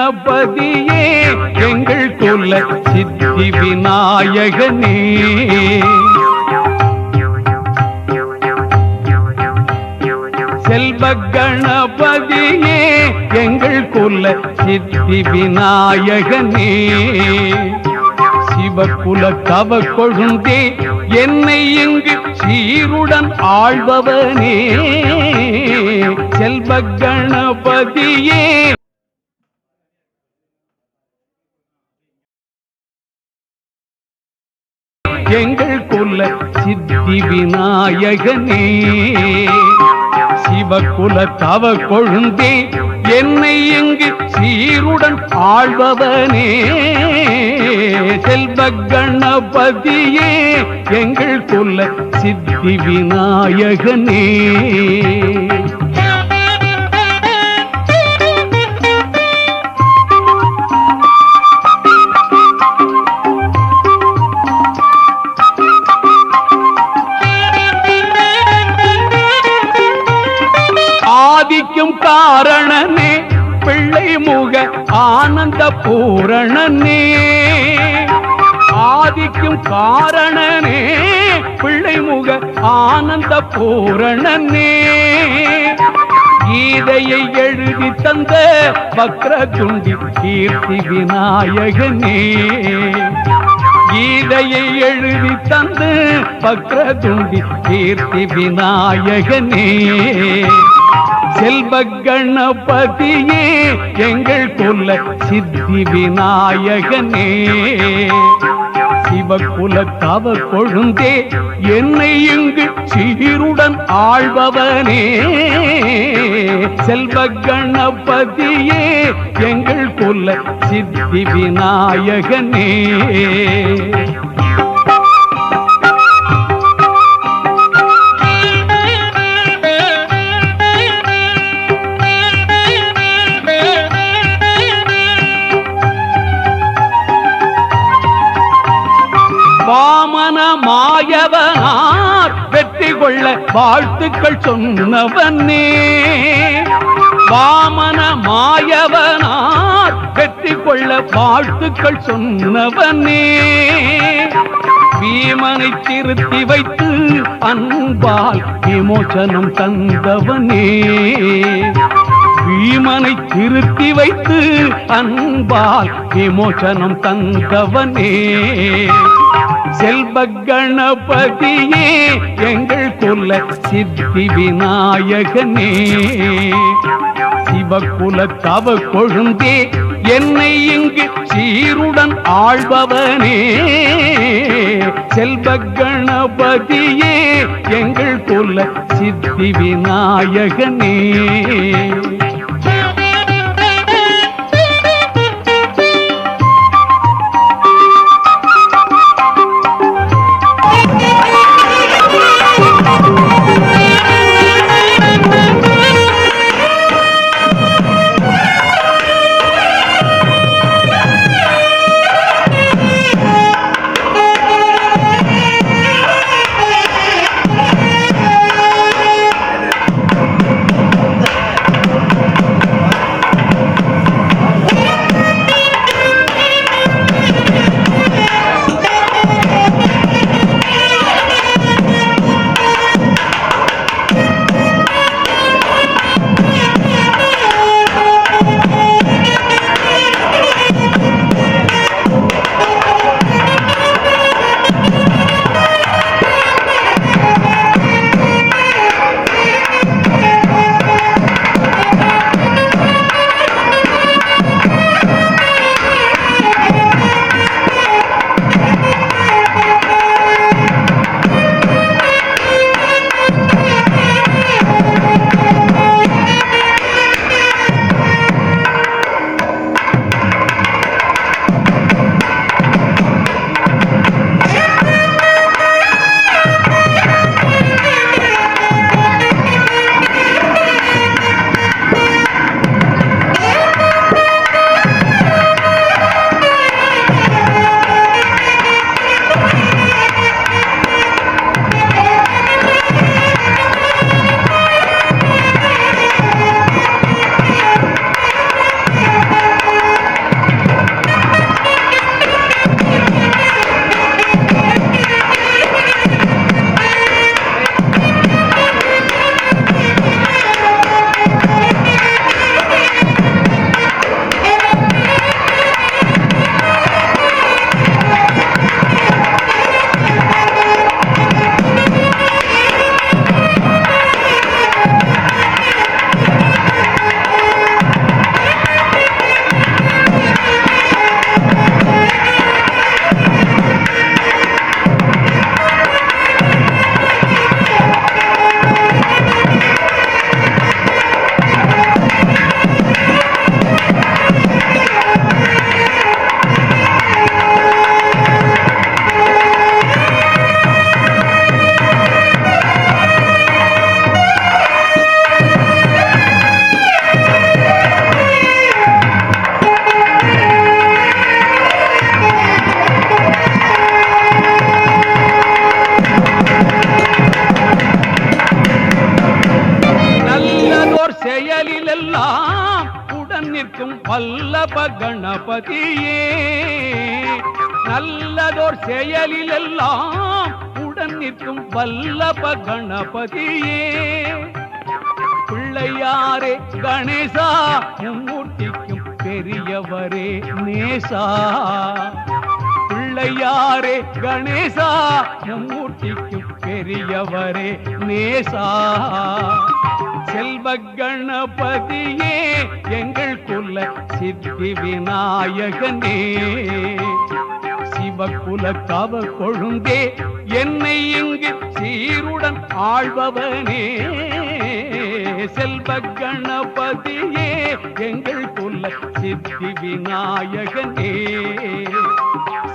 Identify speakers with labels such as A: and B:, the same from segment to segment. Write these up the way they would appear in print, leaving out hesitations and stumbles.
A: கணபதியே எங்கள் குல சித்தி விநாயகனே செல்வ கணபதியே எங்கள் குல சித்தி விநாயகனே சிவகுல தவ கொழுந்தே என்னை இங்கு சீருடன் ஆழ்பவனே செல்வ கணபதியே எங்கள் குல சித்தி விநாயகனே சிவகுல தவ கொழுந்தே என்னை இங்கு சீருடன் ஆழ்பவனே செல்வ கணபதியே எங்கள் குல சித்தி விநாயகனே ஆதிக்கும் காரணனே பிள்ளை முக ஆனந்த பூரணனே ஆதிக்கும் காரணனே பிள்ளை முக ஆனந்த பூரணனே கீதையை எழுதி தந்த வக்ரதுண்டி கீர்த்தி விநாயகனே கீதையை எழுதி தந்து வக்ரதுண்டி கீர்த்தி விநாயகனே செல்வ கணபதியே எங்கள் குல சித்தி விநாயகனே சிவகுல தவ கொழுந்தே என்னை இங்கு சீருடன் ஆழ்பவனே செல்வ கணபதியே எங்கள் குல சித்தி விநாயகனே வாமன மாயவனார் வெற்றி கொள்ள வாழ்த்துக்கள் சொன்னவனே வாமன மாயவனார் வெற்றி கொள்ள வாழ்த்துக்கள் சொன்னவனே பீமனை திருத்தி வைத்து அன்பால் விமோசனம் தந்தவனே பீமனை திருத்தி வைத்து அன்பால் விமோசனம் தந்தவனே செல்வ கணபதியே எங்கள் குல சித்தி விநாயகனே சிவகுல தவ கொழுந்தே என்னை இங்கு சீருடன் ஆழ்பவனே செல்வ கணபதியே எங்கள் குல சித்தி விநாயகனே கணபதியே நல்லதோர் செயலில் எல்லாம் உடன் நிற்கும் வல்லப கணபதியே பிள்ளையாரே கணேசா மும்மூர்த்திக்கும் பெரியவரே நேசா பிள்ளையாரே கணேசா மும்மூர்த்திக்கும் பெரியவரே நேசா செல்வ கணபதியே எங்கள் குல சித்தி விநாயகனே சிவகுல கவ கொழுந்தே என்னை இங்கு சீருடன் ஆழ்பவனே செல்வ கணபதியே எங்கள் குல சித்தி விநாயகனே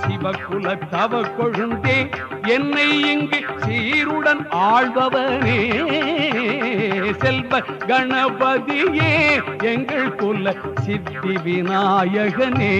A: சிவகுல தவ கொழுந்தே என்னை இங்கு சீருடன் ஆழ்பவனே செல்வ கணபதியே எங்கள் குல சித்தி விநாயகனே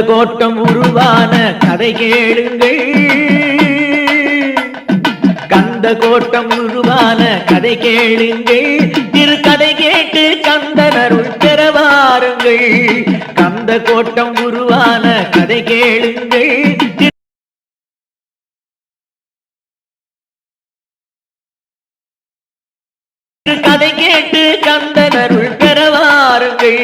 B: கோட்டம் உருவான கதை கேளுங்கள் கந்த கோட்டம் உருவான கதை கேளுங்கள் திருக்கதை கேட்டு கந்தனருள் பெறவாருங்கள் கந்த கோட்டம் உருவான கதை கேளுங்கள் கதை கேட்டு கந்தனருள் பெறவாருங்கள்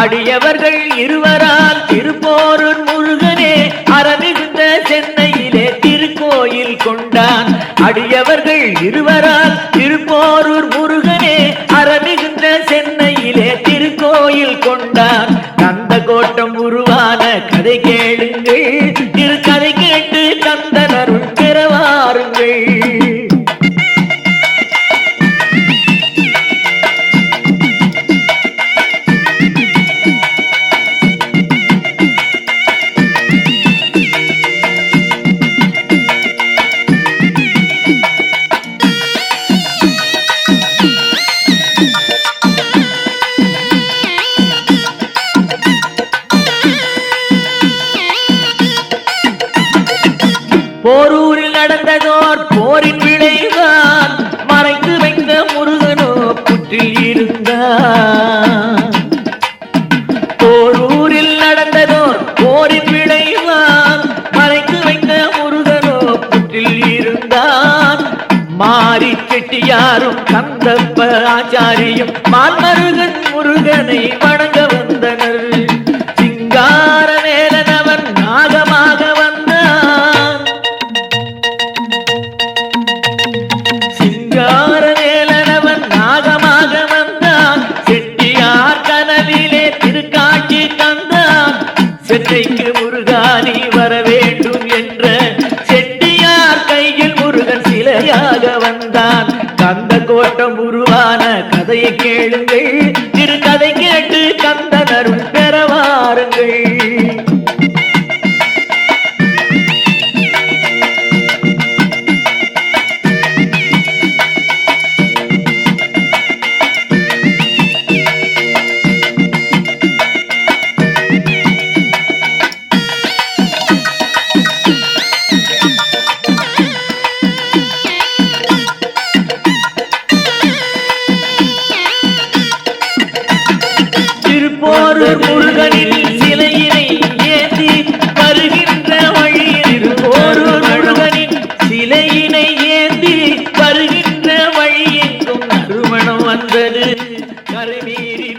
B: அடியவர்கள் இருவரால் திருப்போரூர் முருகனே அறமிகுந்த சென்னையிலே திருக்கோயில் கொண்டான் அடியவர்கள் இருவரால் திருப்போரூர் முருகனே அறமிகுந்த சென்னையிலே திருக்கோயில் கொண்டான் கந்த கோட்டம் உருவான கதை கேளுங்கள் திருக்கதை கேட்டு கந்தனருள் பெறவாருங்கள் போரூரில் நடந்ததோர் போரின் விளைவான் மறைத்து வைத்த முருகனோ புற்றில் இருந்தான் போரூரில் நடந்ததோர் போரின் விளைவான் மறைத்து வைத்த முருகனோ புற்றில் இருந்தான் மாறி செட்டியாரும் கந்தப்ப ஆச்சாரியும் மால்மருகன் முருகனை வணங்க வந்தனர் சிங்கார வேலனவன் நாகமாக சென்னைக்கு முருகானி வர வேண்டும் என்ற செட்டியார் கையில் முருகன் சிலையாக வந்தான் கந்த கோட்டம் உருவான கதையை கேளுங்கள் திருக்கதை கேட்டு கந்தனருள் பெறவாருங்கள் முருகனின் சிலையினை ஏந்தி வருகின்ற வழியில் திருப்போரூர் முருகனின் சிலையினை ஏந்தி வருகின்ற வழி எங்கும் நறுமணம் வந்தது கரைமீறி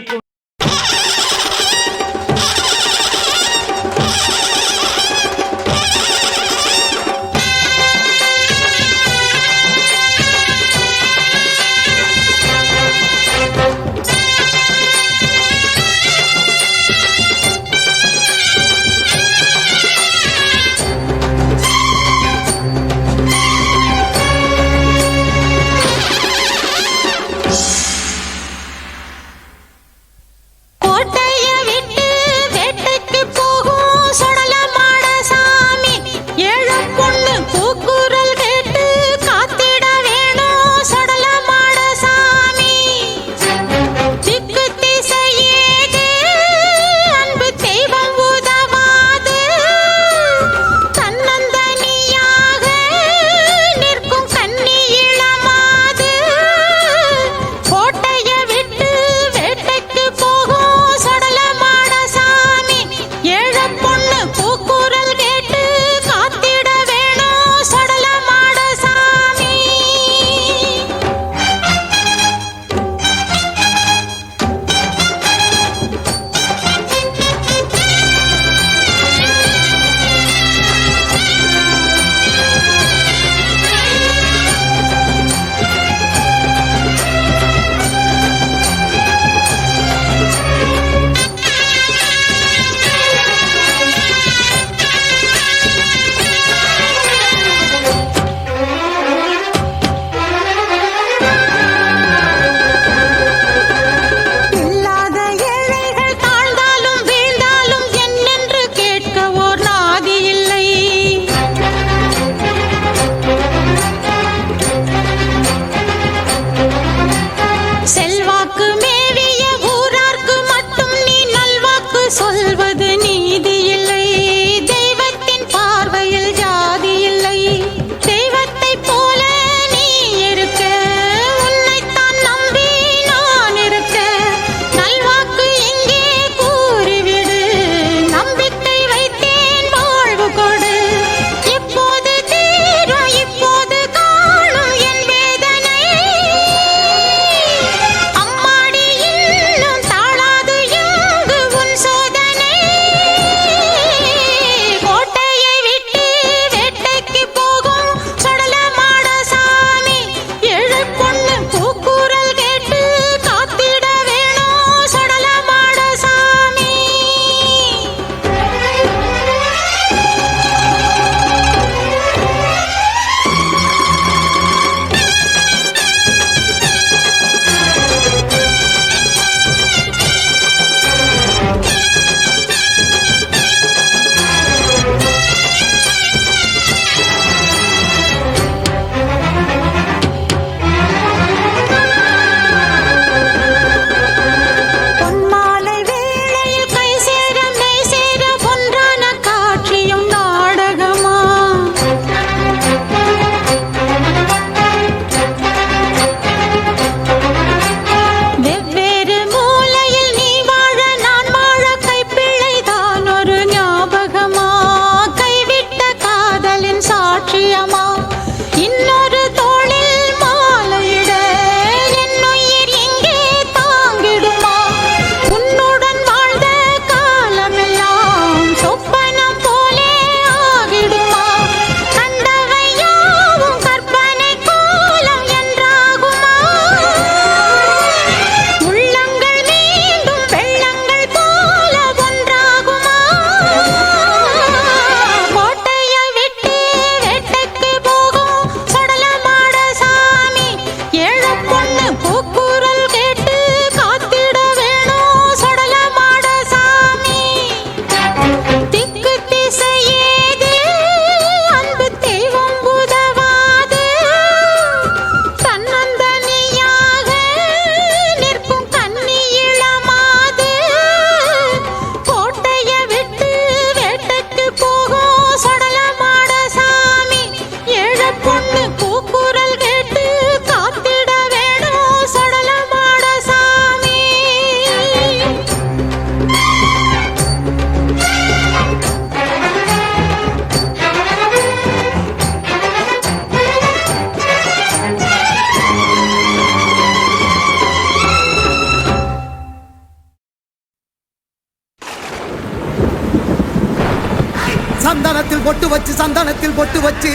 C: சந்தனத்தில் பொட்டு வச்சு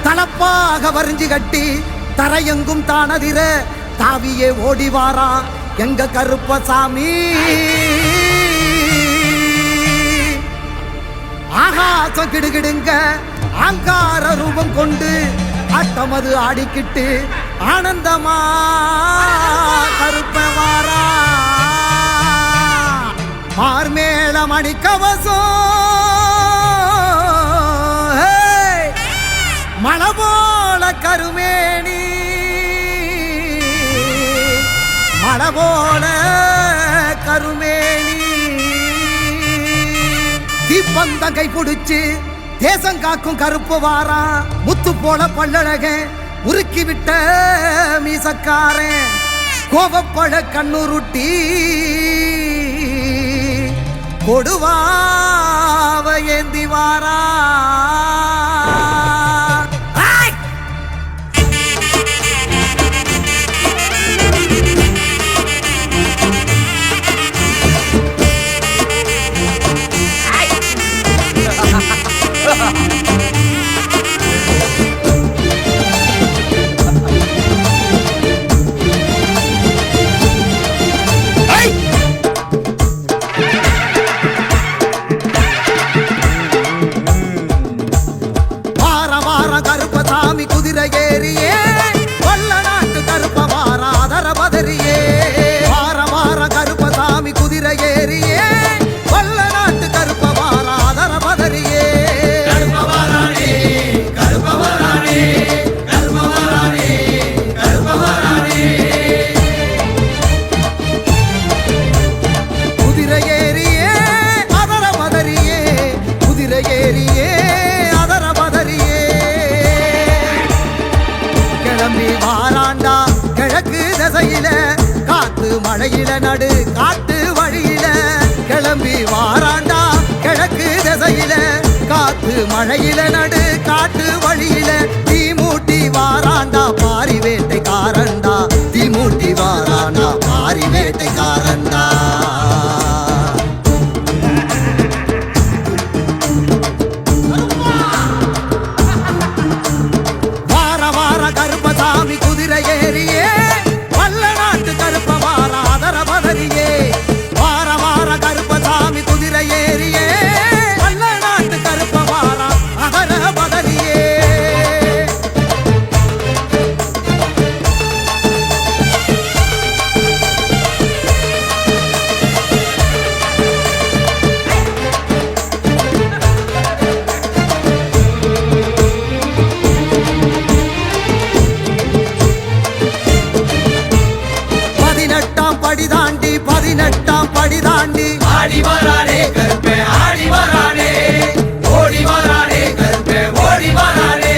C: தலப்பாக வரிஞ்சு கட்டி தரையெங்கும் தானதிர தாவியே ஓடிவாரா எங்க கருப்பசாமி. ஆகாசம் கிடுகிடுங்க ஆங்கார ரூபம் கொண்டு ஆட்டமது ஆடிக்கிட்டு ஆனந்தமா கருப்பவாரா. மார்மேள மணிக்கவசம் மழை போல கருமேனி மழை போல கருமேனி. தீப்பந்தங்கை புடிச்சு தேசம் காக்கும் கருப்பு வாரா. முத்து போல பல்லழக உருக்கி விட்ட மீசக்காரன் கோபப்பட கண்ணுருட்டி கொடுவாவ ஏந்தி வாரா. மழையில நடு காட்டு வழியில கிளம்பி வாராண்டா கிழக்கு திசையில காத்து மழையில நடு காட்டு வழியில தீ மூட்டி வாராண்டா பாரி வேட்டைக்காரண்டா. தீ மூட்டி வாராண்டா பாரி வேட்டைக்காரண்டா. வார வார கருப்பசாமி குதிரை ஏறியே வல்ல நாட்டு கருப்பவாரா அதர பதறியே. வார வார கருப்பசாமி குதிரை ஏறியே வல்ல நாட்டு கருப்பவாரா அதர பதறியே. பதினெட்டாம் படி தாண்டி
B: ஆடி வரானே கருப்பே ஆடி வரானே ஓடி வரானே கருப்பே ஓடி வரானே.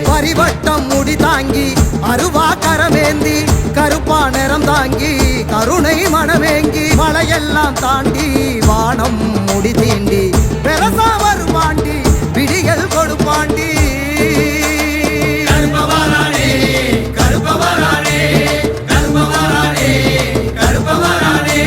C: பரிவட்டம் முடி தாங்கி அருவா கரமேந்தி கருப்பா நிறம் தாங்கி கருணை மனமேங்கி மலையெல்லாம் தாண்டி வானம் முடி தீண்டி பெரசா வருமாண்டி விடிகள் கொடுப்பாண்டி.
B: கருப்பவரானே கருப்பவரானே கருப்பவரானே கருப்பவரானே.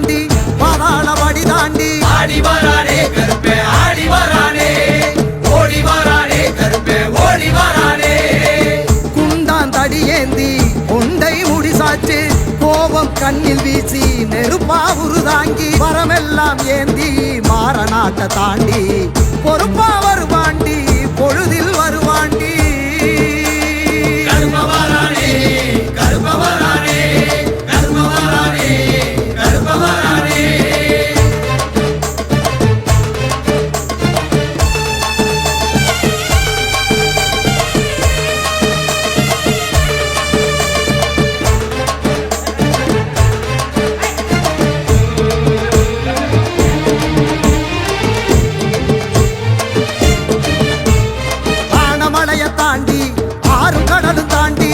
C: தாண்டி பாதாளபடி தாண்டி
B: ஆடி வரானே கருப்பே ஆடி வரானே ஓடி வரானே கருப்பே ஓடி வரானே
C: குண்டான் தடியேந்தி கொண்டை முடிசாச்சு கோபம் கண்ணில் வீசி நெருப்பா உருதாங்கி வரமெல்லாம் ஏந்தி மாறநாட்ட தாண்டி பொறுப்பா வருவாண்டி பொழுதில் வருவாண்டி
B: கருப்ப வரானே கருப்ப வரானே கருப்ப வரானே கருப்ப வரானே
C: ஆனமலைய தாண்டி ஆறு கடலும் தாண்டி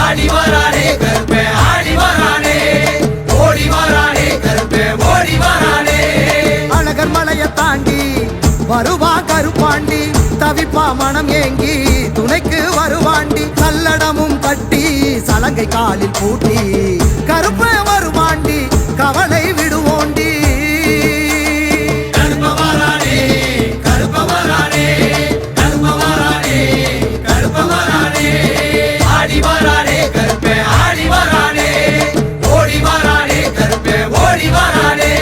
B: ஆடி வரானே கருப்பே ஆடி வரானே ஓடி வரானே கருப்பே ஓடி வரானே
C: அழகர் மலைய தாண்டி வருவா கருப்பாண்டி தவிப்பா மனம் ஏங்கி துணைக்கு வருவாண்டி கல்லடமும் கட்டி சலங்கை காலில் பூட்டி கருப்ப வருவாண்டி கவலை விடுவோண்டி
B: கருப்ப வரானே கருப்ப வரானே கருப்ப வரானே கருப்ப வரானே ஆடி வரானே கருப்பே ஆடி வரானே ஓடி வரானே கருப்பே ஓடி வரானே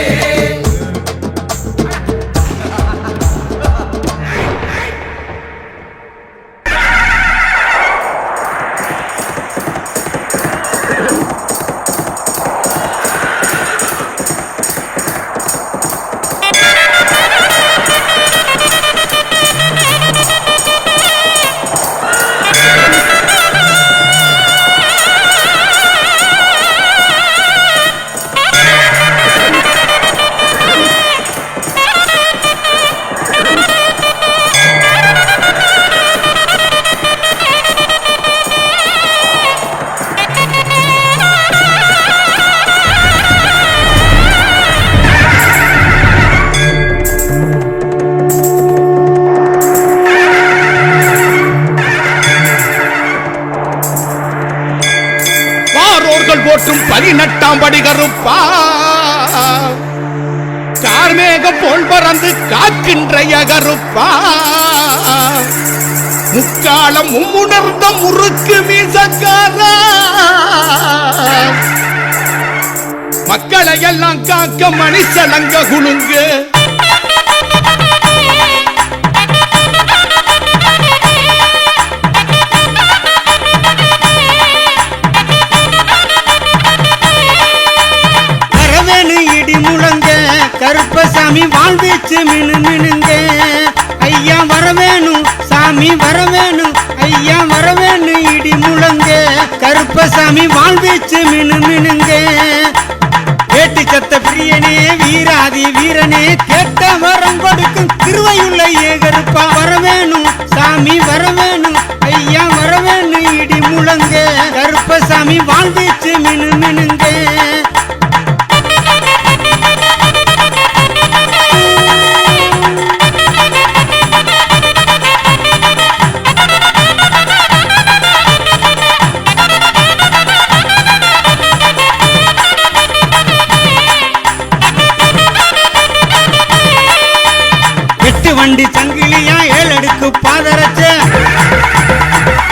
A: போற்றும் 18ஆம் படி கருப்பா கார்மேகம் போல் பறந்து காக்கின்றைய கருப்பா முக்காலம் மும்முணர்ந்த முறுக்கு மீசக்காரா மக்களை எல்லாம் காக்க மணிசலங்க குலுங்கு
D: கருப்பசாமி வாழ்வீச்சு மினு மினுங்க ஐயா வரவேணும் சாமி வரவேணும் ஐயா வரவேணும் இடி முழங்க கருப்பசாமி வாழ்வீச்சு மினு மினுங்க வேட்டு சத்த பிரியனே வீராதி வீரனே கேட்ட வரம் கொடுக்கும் திருவையுள்ள ஏகருப்பா வரவேணும் சாமி வரவேணும் ஐயா வரவேணும் இடி முழங்க கருப்பசாமி வாழ்வீச்சு மினு மினுங்க வண்டி சங்கிலியா 7 அடுக்கு பாதரச்ச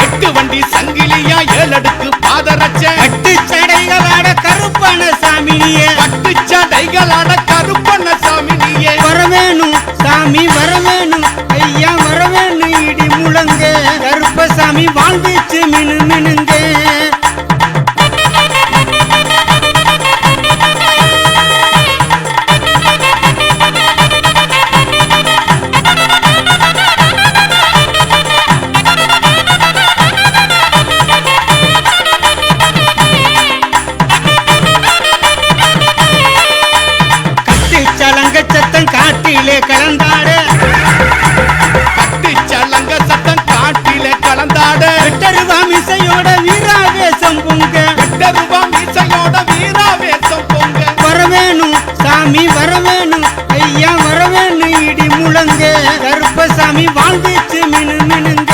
A: 8 வண்டி சங்கிலியா 7 அடுக்கு பாதரச்ச
D: பட்டு சடைகளாட கருப்பன சாமினியே
A: பட்டு சடைகளாட கருப்பன சாமினியே
D: வரவேணும் சாமி வரவேணும் ஐயா வரவேணும் இடி முழங்க கருப்பசாமி வாழ்வீச்சு மினு மினுங்க சத்தம் காட்டிலே கலந்தாட
A: கட்டு சலங்க சத்தம் காட்டிலே கலந்தாட
D: எட்டருவா மிசையோட வீராவேசம் பொங்க
A: எட்டருவா மிசையோட வீராவேசம் பொங்க
D: வரவேணும் சாமி வரவேணும் ஐயா வரவேணும் இடி முழங்க கருப்பசாமி வாழ்வீச்சு மினு மினுங்க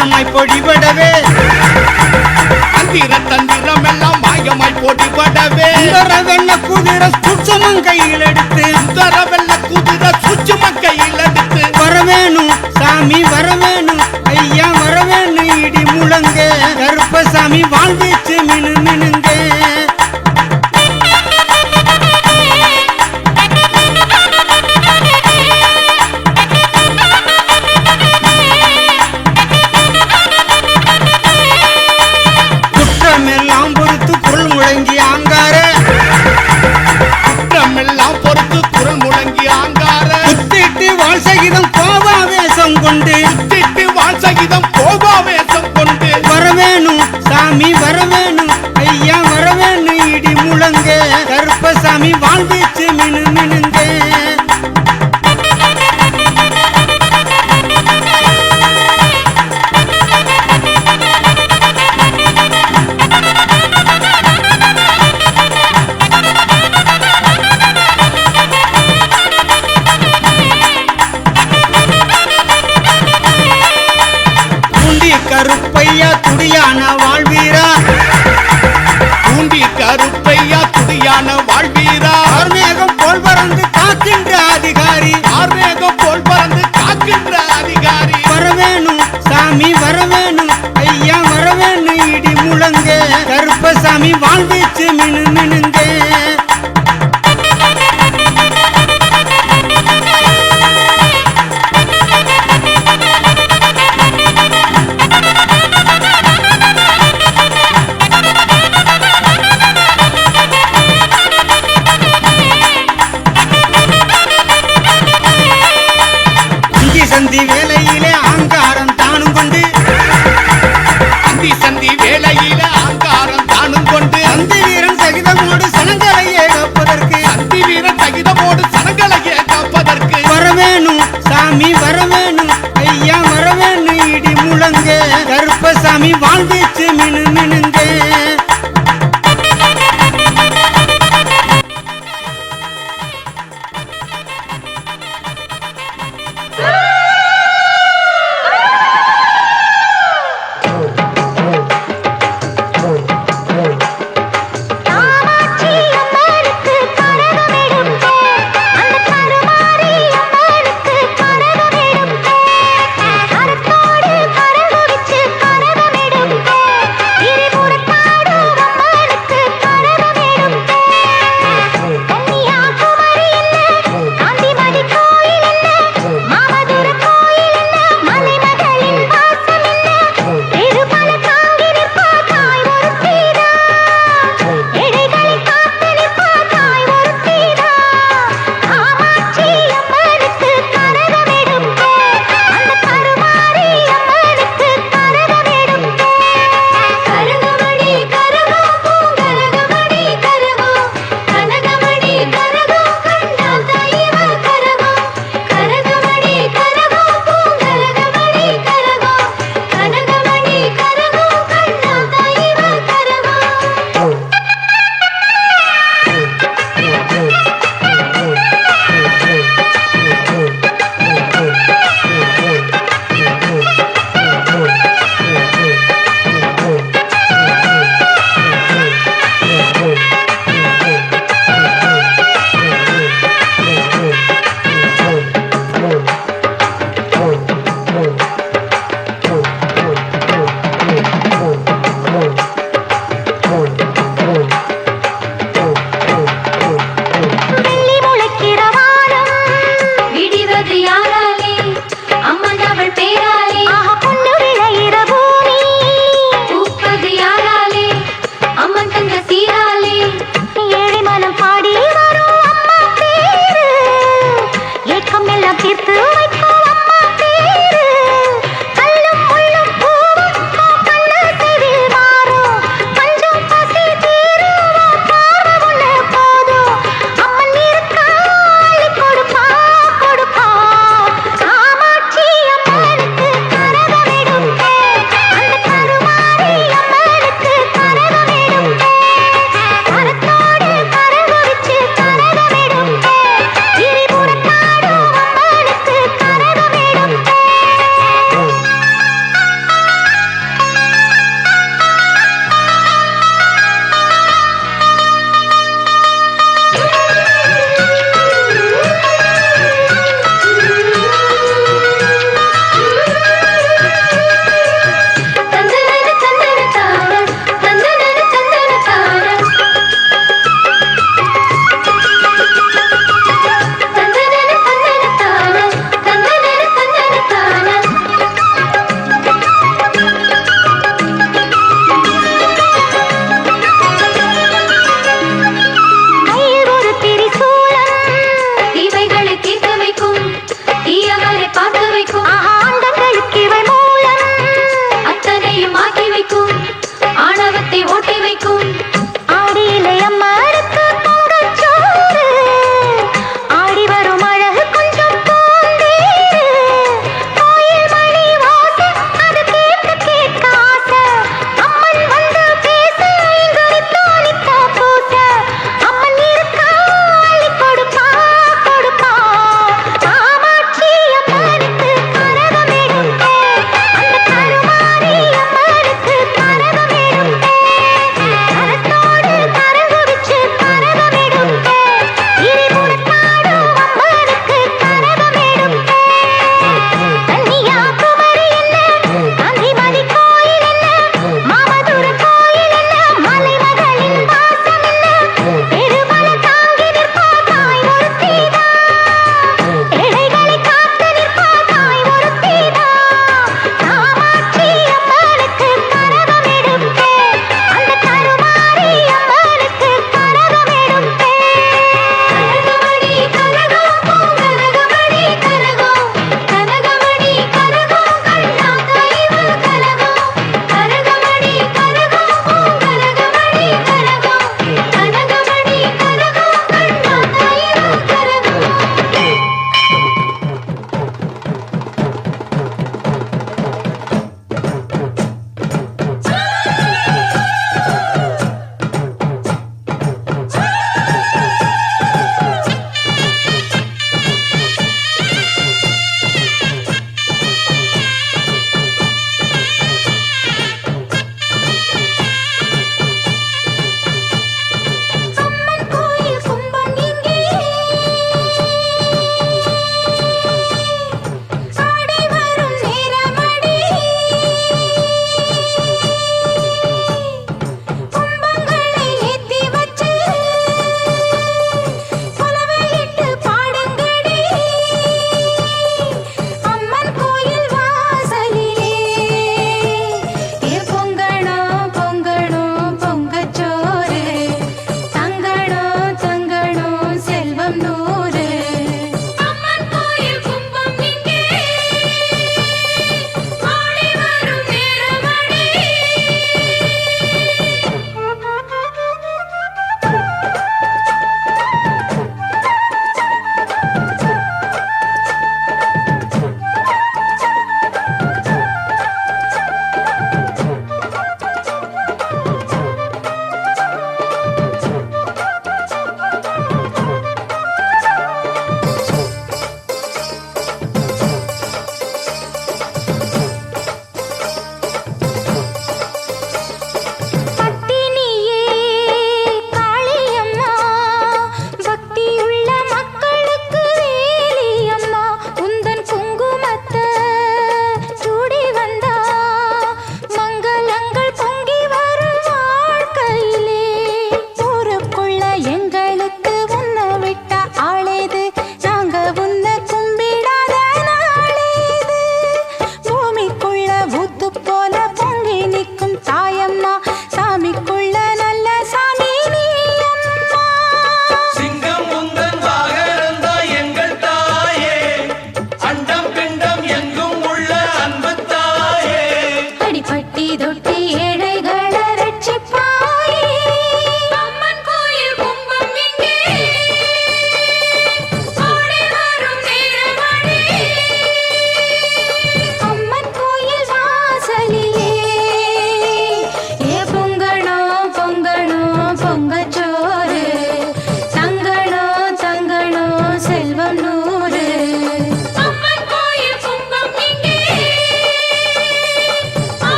D: மாயமாய் பொடிபடவே
A: தந்திர தந்திரம் எல்லாம் மாயமாய் பொடிபடவே
D: வெள்ள குதிரை சுற்றமும் கையில் எடுத்து
A: வெள்ள குதிரை சுச்சும கையில் எடுத்து
D: வரவேணும் சாமி வரவேணும் ஐயா வரவேணும் இடி முழங்க கருப்பசாமி வாழ்வீச்சு மினு மினுங்க குற்றமெல்லாம் பொறுத்து குரல் முழங்கி ஆங்கார
A: குற்றமெல்லாம் பொறுத்து குரல் முழங்கி ஆங்கார
D: குத்திட்டு வாழ் சகிதம் கோபாவேசம் கொண்டு
A: திட்டு வாழ் சகிதம் கோபாவேசம் கொண்டு
D: வரவேணும் சாமி வரவேணும் ஐயா வரவேணும் இடி முழங்க கருப்பசாமி வாழ்வீச்சு மினு மினுங்க பூண்டி கருப்பையா துடியான வாழ்வீரா
A: பூண்டி கருப்பையா துடியான வாழ்வீரா
D: ஆர்மேகம் போல் பறந்து காக்கின்ற அதிகாரி
A: ஆர்மேகம் போல் பறந்து காக்கின்ற அதிகாரி
D: வரவேணும் சாமி வரவேணும் ஐயா வரவேணும் இடி முழங்க கருப்பசாமி வாழ்வீச்சு மினு மினுங்க இஞ்சி சந்தி வேலையிலே ஆங்காரம் தானும் கொண்டு
A: அந்தி சந்தி வேளையில ஆங்காரம் தானும் கொண்டு
D: அந்தி வீரன் சகிதமோடு சனங்களையே காப்பதற்கு
A: அந்தி வீரன் சகிதமோடு சனங்களையே காப்பதற்கு
D: வரவேணும் சாமி வரவேணும் ஐயா வரவேணும் இடி முழங்க கருப்பசாமி வாழ்வீச்சு மினு மினுங்க
E: காமாட்சி அம்மனுக்கு கரகம் எடுப்பே அந்த கருமாரி அம்மனுக்கு கரகம் எடுப்பே கரத்தோடு கரகு வச்சு கரகம் எடுப்பே திரிபுரத்தாடும் அம்மனுக்கு கரகம் எடுப்பே கன்னியாகுமரி என்ன காந்திமதி கோயில் என்ன மாமதுர கோயில் என்ன மலைமகளின் வாசம் என்ன திருப்பல தாங்கி நிற்பார் தாய் ஒருத்திதான் எடைகளை காத்து நிற்பார் தாய் ஒருத்திதான் காமாட்சி அம்மனுக்கு கரகம் எடுப்பே அந்த கருமாரி அம்மனுக்கு கரகம் எடுப்பே கரகமணி கரகம் பூங்கரகமணி கரகம் கனகமணி கரகம் கண்ணா தெய்வ கரகம் கரகமணி கரகம் பூங்கரகமணி கரகம் கனகமணி கரகம் கண்ணா தெய்வ கரகம் வெள்ளி முளைக்கிற வானம் விடிவது யாராலே அம்மன் அவள் பேராலே ஆஹா பொண்ணு விளையிற பூமி பூப்பது யாராலே அம்மன் தந்த சீராலே ஏழை மனம் பாடி வரும் அம்மா பேரு ஏக்கம் எல்லாம் தீர்த்து வைக்கும்